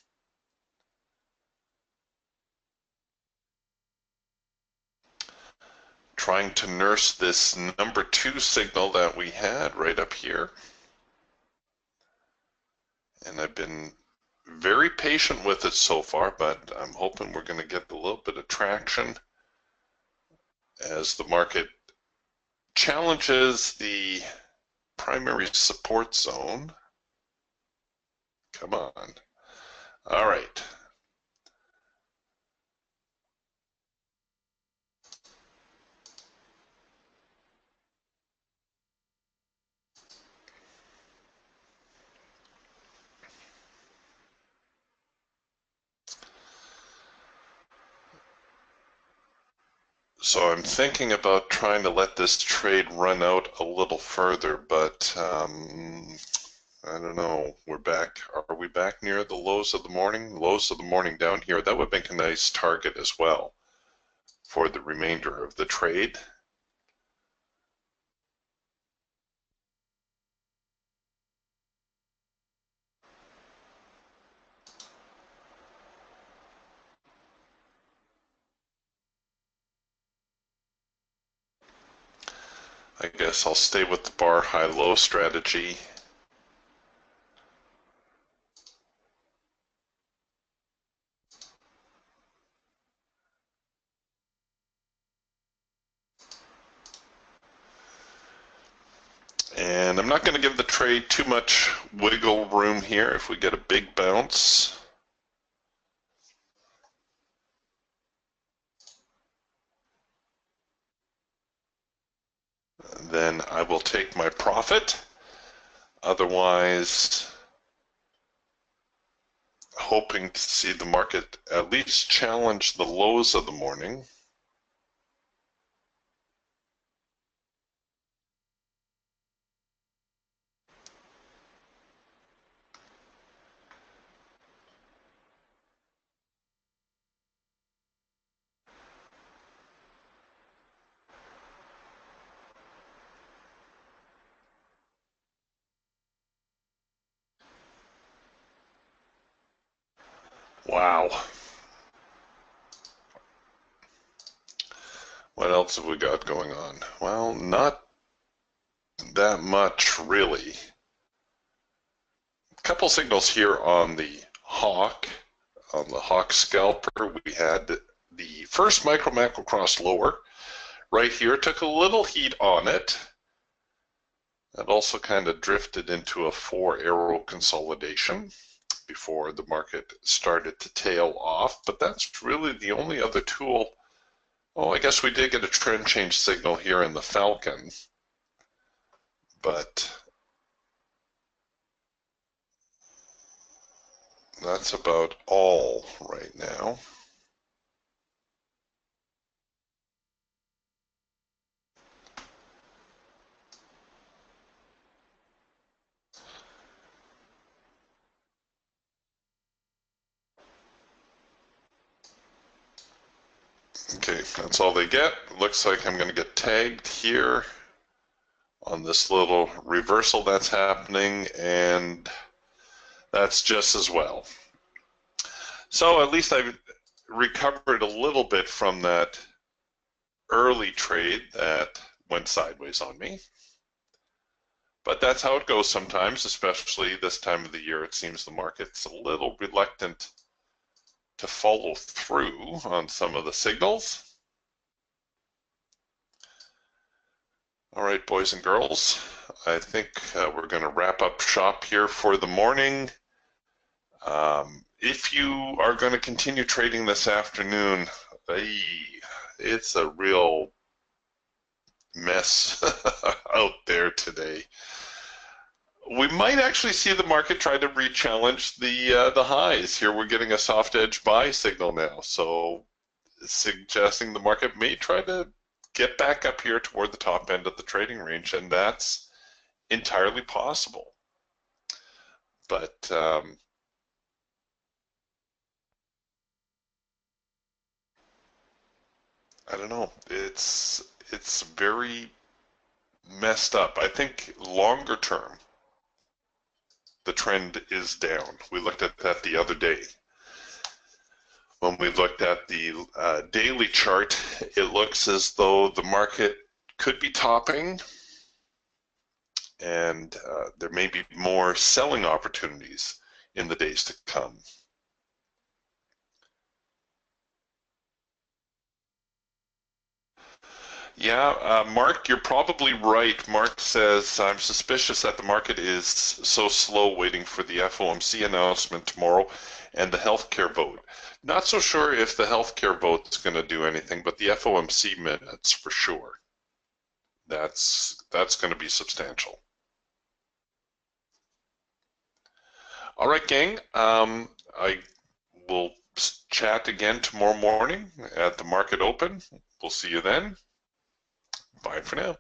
[SPEAKER 1] Trying to nurse this number 2 signal that we had right up here. And I've been very patient with it so far, but I'm hoping we're going to get a little bit of traction as the market challenges the primary support zone. Come on. All right. So I'm thinking about trying to let this trade run out a little further, but I don't know. We're back. Are we back near the lows of the morning? Lows of the morning down here. That would make a nice target as well for the remainder of the trade. I guess I'll stay with the bar high-low strategy. And I'm not going to give the trade too much wiggle room here if we get a big bounce. Then I will take my profit. Otherwise, hoping to see the market at least challenge the lows of the morning. Wow. What else have we got going on? Well, not that much really. A couple signals here on the Hawk. On the Hawk scalper, we had the first micro macro cross lower. Right here, took a little heat on it. That also kind of drifted into a 4-arrow consolidation before the market started to tail off, but that's really the only other tool. Oh, I guess we did get a trend change signal here in the Falcon, but that's about all right now. Okay, that's all they get. Looks like I'm going to get tagged here on this little reversal that's happening, and that's just as well. So at least I've recovered a little bit from that early trade that went sideways on me. But that's how it goes sometimes, especially this time of the year. It seems the market's a little reluctant to follow through on some of the signals. All right, boys and girls, I think we're going to wrap up shop here for the morning. If you are going to continue trading this afternoon, it's a real mess out there today. We might actually see the market try to re-challenge the highs. Here we're getting a soft edge buy signal now, so suggesting the market may try to get back up here toward the top end of the trading range, and that's entirely possible. But I don't know. It's very messed up. I think longer term, the trend is down. We looked at that the other day. When we looked at the daily chart, it looks as though the market could be topping, and there may be more selling opportunities in the days to come. Yeah, Mark, you're probably right. Mark says, I'm suspicious that the market is so slow waiting for the FOMC announcement tomorrow and the healthcare vote. Not so sure if the healthcare vote is going to do anything, but the FOMC minutes for sure. That's going to be substantial. All right, gang. I will chat again tomorrow morning at the market open. We'll see you then. Bye for now.